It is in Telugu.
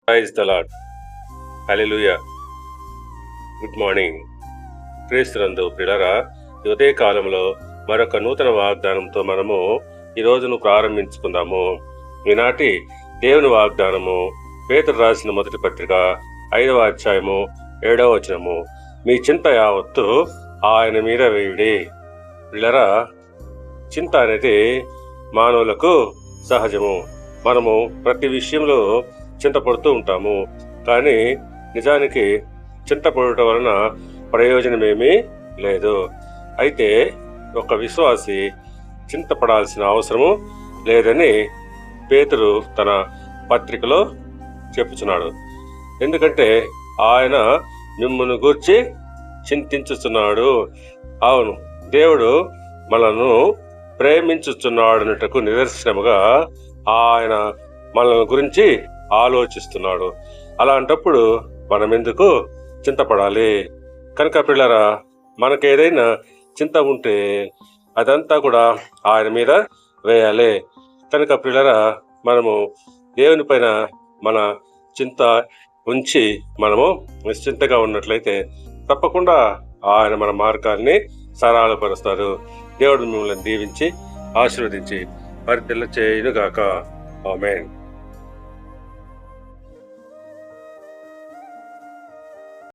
Praise the lord. Hallelujah. Good morning. క్రీస్తునందు ప్రియులారా, ఈ ఉదయ కాలంలో మరొక నూతన వాగ్దానంతో మనము ఈ రోజును ప్రారంభించుకుందాము. ఈనాటి దేవుని వాగ్దానము పేతురు రాసిన మొదటి పత్రిక 5వ అధ్యాయము 7వ వచనము. మీ చింత యావత్తు ఆయన మీద వేయుడి. ప్రియులారా, చింత అనేది మానవులకు సహజము. మనము ప్రతి విషయంలో చింతపడుతూ ఉంటాము. కానీ నిజానికి చింతపడటం వలన ప్రయోజనమేమీ లేదు. అయితే ఒక విశ్వాసి చింతపడాల్సిన అవసరము లేదని పేతురు తన పత్రికలో చెప్పుచున్నాడు. ఎందుకంటే ఆయన మిమ్మును గూర్చి చింతించుచున్నాడు. అవును, దేవుడు మనను ప్రేమించుచున్నాడన్నటకు నిదర్శనముగా ఆయన మనల్ని గురించి ఆలోచిస్తున్నాడు. అలాంటప్పుడు మనం ఎందుకు చింతపడాలి? కనుక పిల్లరా, మనకేదైనా చింత ఉంటే అదంతా కూడా ఆయన మీద వేయాలి. కనుక పిల్లరా, మనము దేవుని పైన మన చింత ఉంచి మనము నిశ్చింతగా ఉన్నట్లయితే తప్పకుండా ఆయన మన మార్గాల్ని సరళపరుస్తారు. దేవుడు మిమ్మల్ని దీవించి ఆశీర్వదించి పరితెల్ల చేయునుగాక. ఆమేన్.